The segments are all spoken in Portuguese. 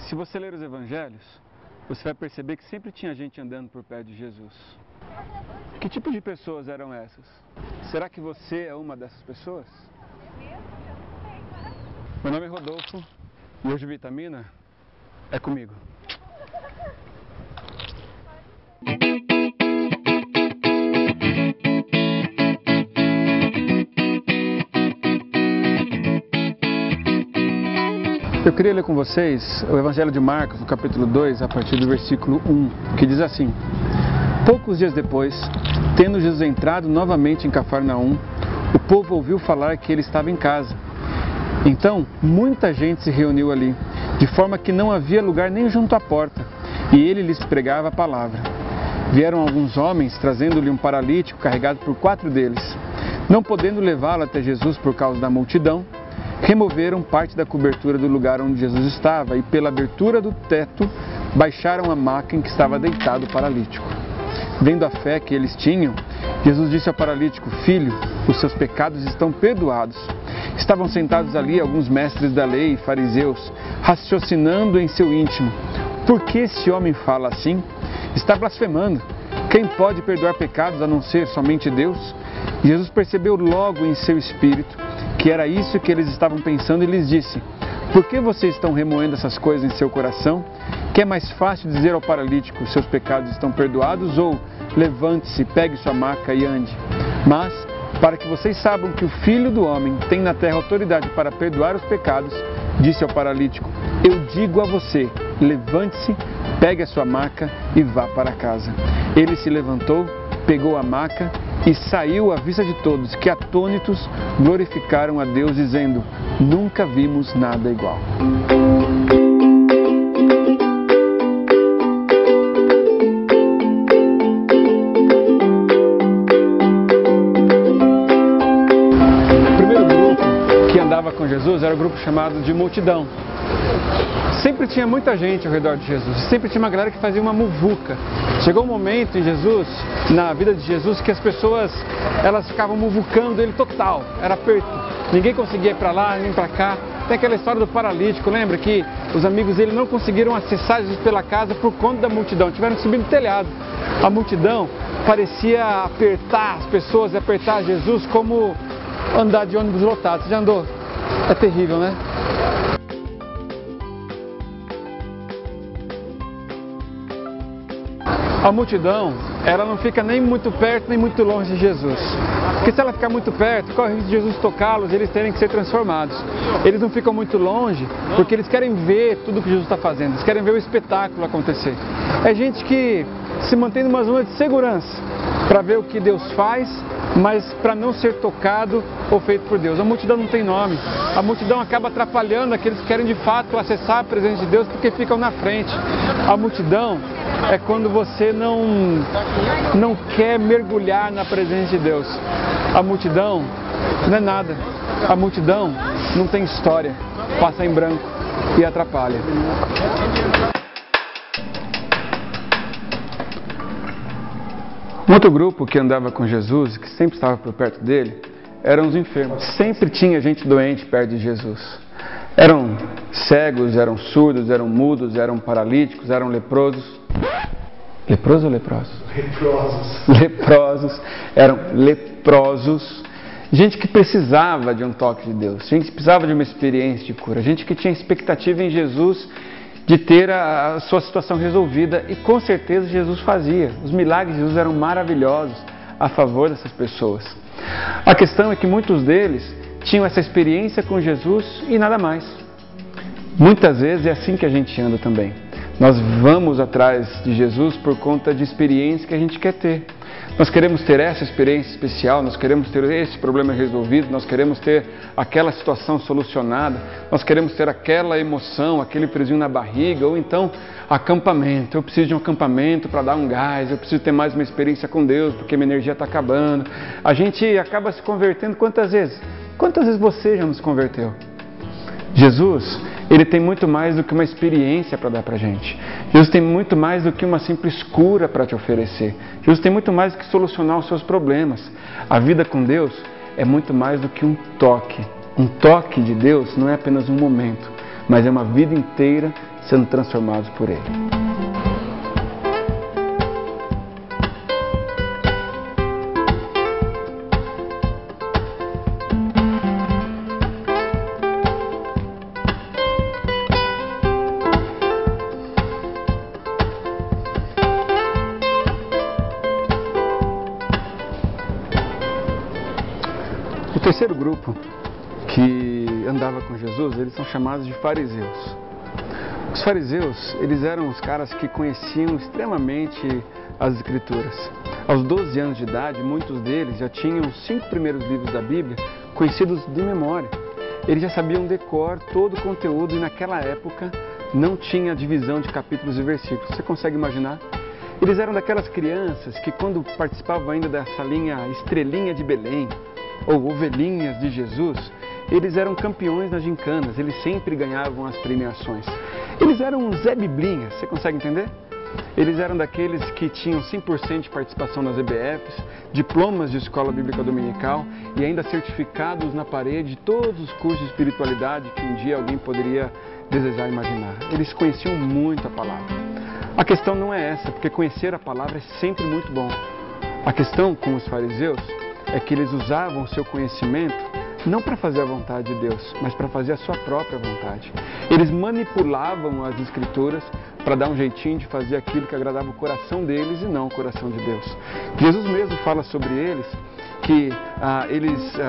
Se você ler os evangelhos, você vai perceber que sempre tinha gente andando por perto de Jesus. Que tipo de pessoas eram essas? Será que você é uma dessas pessoas? Meu nome é Rodolfo e hoje Vitamina é comigo. Eu queria ler com vocês o Evangelho de Marcos, no capítulo 2, a partir do versículo 1, que diz assim: Poucos dias depois, tendo Jesus entrado novamente em Cafarnaum, o povo ouviu falar que ele estava em casa. Então, muita gente se reuniu ali, de forma que não havia lugar nem junto à porta, e ele lhes pregava a palavra. Vieram alguns homens, trazendo-lhe um paralítico carregado por 4 deles. Não podendo levá-lo até Jesus por causa da multidão, removeram parte da cobertura do lugar onde Jesus estava e, pela abertura do teto, baixaram a maca em que estava deitado o paralítico. Vendo a fé que eles tinham, Jesus disse ao paralítico: Filho, os seus pecados estão perdoados. Estavam sentados ali alguns mestres da lei e fariseus, raciocinando em seu íntimo: Por que esse homem fala assim? Está blasfemando. Quem pode perdoar pecados a não ser somente Deus? Jesus percebeu logo em seu espírito que era isso que eles estavam pensando e lhes disse: Por que vocês estão remoendo essas coisas em seu coração? Que é mais fácil dizer ao paralítico: seus pecados estão perdoados, ou levante-se, pegue sua maca e ande? Mas, para que vocês saibam que o Filho do Homem tem na terra autoridade para perdoar os pecados, disse ao paralítico: Eu digo a você, levante-se, pegue a sua maca e vá para casa. Ele se levantou, pegou a maca e saiu à vista de todos, que atônitos glorificaram a Deus, dizendo: Nunca vimos nada igual. O primeiro grupo que andava com Jesus era o grupo chamado de multidão. Sempre tinha muita gente ao redor de Jesus, sempre tinha uma galera que fazia uma muvuca. Chegou um momento em Jesus, na vida de Jesus, que as pessoas, elas ficavam muvucando ele total, era aperto. Ninguém conseguia ir para lá, nem para cá. Tem aquela história do paralítico, lembra que os amigos dele não conseguiram acessar Jesus pela casa por conta da multidão, tiveram que subir no telhado. A multidão parecia apertar as pessoas, apertar Jesus como andar de ônibus lotado. Você já andou? É terrível, né? A multidão, ela não fica nem muito perto nem muito longe de Jesus. Porque se ela ficar muito perto, corre o risco de Jesus tocá-los e eles terem que ser transformados. Eles não ficam muito longe porque eles querem ver tudo que Jesus está fazendo, eles querem ver o espetáculo acontecer. É gente que se mantém numa zona de segurança para ver o que Deus faz, mas para não ser tocado ou feito por Deus. A multidão não tem nome. A multidão acaba atrapalhando aqueles que querem de fato acessar a presença de Deus porque ficam na frente. A multidão é quando você não quer mergulhar na presença de Deus. A multidão não é nada. A multidão não tem história, passa em branco e atrapalha. Um outro grupo que andava com Jesus, que sempre estava por perto dele, eram os enfermos. Sempre tinha gente doente perto de Jesus. Eram cegos, eram surdos, eram mudos, eram paralíticos, eram leprosos. Leprosos ou leprosos? Leprosos. Leprosos. Eram leprosos. Gente que precisava de um toque de Deus. Gente que precisava de uma experiência de cura. Gente que tinha expectativa em Jesus de ter a sua situação resolvida. E com certeza Jesus fazia. Os milagres de Jesus eram maravilhosos a favor dessas pessoas. A questão é que muitos deles tinham essa experiência com Jesus e nada mais. Muitas vezes é assim que a gente anda também. Nós vamos atrás de Jesus por conta de experiência que a gente quer ter. Nós queremos ter essa experiência especial, nós queremos ter esse problema resolvido, nós queremos ter aquela situação solucionada, nós queremos ter aquela emoção, aquele friozinho na barriga, ou então acampamento. Eu preciso de um acampamento para dar um gás, eu preciso ter mais uma experiência com Deus porque minha energia está acabando. A gente acaba se convertendo quantas vezes? Quantas vezes você já nos converteu? Jesus, Ele tem muito mais do que uma experiência para dar para a gente. Jesus tem muito mais do que uma simples cura para te oferecer. Jesus tem muito mais do que solucionar os seus problemas. A vida com Deus é muito mais do que um toque. Um toque de Deus não é apenas um momento, mas é uma vida inteira sendo transformados por Ele. O terceiro grupo que andava com Jesus, eles são chamados de fariseus. Os fariseus, eles eram os caras que conheciam extremamente as Escrituras. Aos 12 anos de idade, muitos deles já tinham os 5 primeiros livros da Bíblia conhecidos de memória. Eles já sabiam decor todo o conteúdo e naquela época não tinha divisão de capítulos e versículos. Você consegue imaginar? Eles eram daquelas crianças que quando participavam ainda dessa linha estrelinha de Belém, ou ovelhinhas de Jesus, eles eram campeões nas gincanas, eles sempre ganhavam as premiações. Eles eram Zé Biblinhas, você consegue entender? Eles eram daqueles que tinham 100% de participação nas EBFs, diplomas de escola bíblica dominical e ainda certificados na parede de todos os cursos de espiritualidade que um dia alguém poderia desejar imaginar. Eles conheciam muito a palavra. A questão não é essa, porque conhecer a palavra é sempre muito bom. A questão com os fariseus é que eles usavam o seu conhecimento não para fazer a vontade de Deus, mas para fazer a sua própria vontade. Eles manipulavam as Escrituras para dar um jeitinho de fazer aquilo que agradava o coração deles e não o coração de Deus. Jesus mesmo fala sobre eles que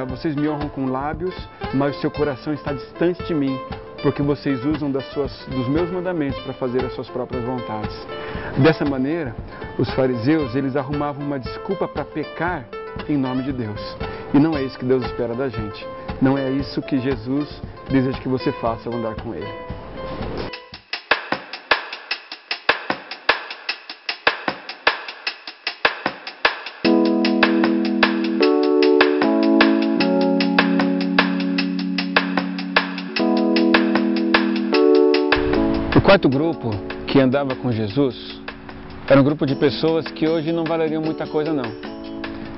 vocês me honram com lábios, mas o seu coração está distante de mim, porque vocês usam dos meus mandamentos para fazer as suas próprias vontades. Dessa maneira, os fariseus eles arrumavam uma desculpa para pecar em nome de Deus. E não é isso que Deus espera da gente. Não é isso que Jesus deseja que você faça ao andar com Ele. O quarto grupo que andava com Jesus era um grupo de pessoas que hoje não valeriam muita coisa não.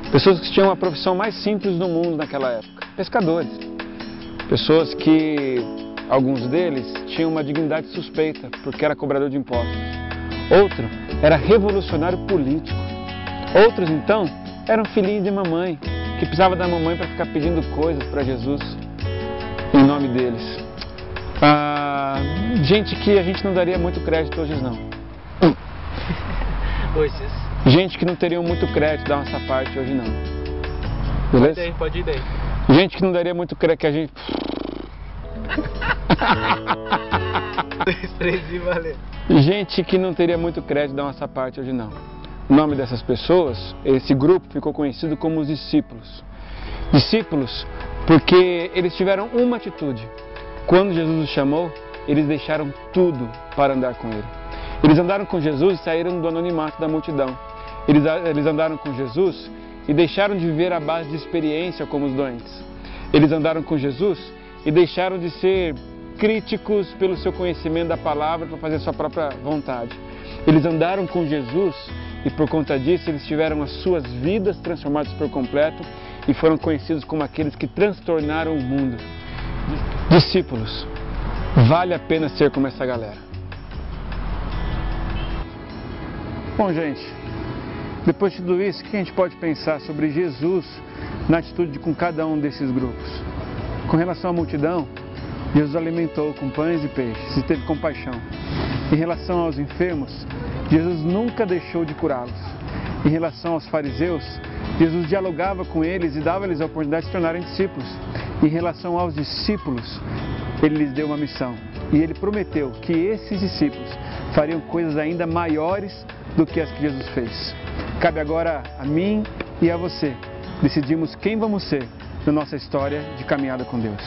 Pessoas que tinham a profissão mais simples do mundo naquela época, pescadores. Pessoas que, alguns deles, tinham uma dignidade suspeita, porque era cobrador de impostos. Outro era revolucionário político. Outros, então, eram filhinhos de mamãe, que precisava da mamãe para ficar pedindo coisas para Jesus, em nome deles. Gente que a gente não daria muito crédito hoje não. Gente que não teria muito crédito da nossa parte hoje não. Beleza? Pode ir daí. Gente que não daria muito crédito, que a gente... Gente que não teria muito crédito da nossa parte hoje não. O nome dessas pessoas, esse grupo ficou conhecido como os discípulos. Discípulos porque eles tiveram uma atitude. Quando Jesus os chamou, eles deixaram tudo para andar com Ele. Eles andaram com Jesus e saíram do anonimato da multidão. Eles andaram com Jesus e deixaram de viver à base de experiência como os doentes. Eles andaram com Jesus e deixaram de ser críticos pelo seu conhecimento da palavra para fazer a sua própria vontade. Eles andaram com Jesus e por conta disso eles tiveram as suas vidas transformadas por completo e foram conhecidos como aqueles que transtornaram o mundo. Discípulos, vale a pena ser como essa galera. Bom, gente, depois de tudo isso, o que a gente pode pensar sobre Jesus na atitude com cada um desses grupos? Com relação à multidão, Jesus alimentou com pães e peixes e teve compaixão. Em relação aos enfermos, Jesus nunca deixou de curá-los. Em relação aos fariseus, Jesus dialogava com eles e dava-lhes a oportunidade de se tornarem discípulos. Em relação aos discípulos, Ele lhes deu uma missão e Ele prometeu que esses discípulos fariam coisas ainda maiores do que as que Jesus fez. Cabe agora a mim e a você decidirmos quem vamos ser na nossa história de caminhada com Deus.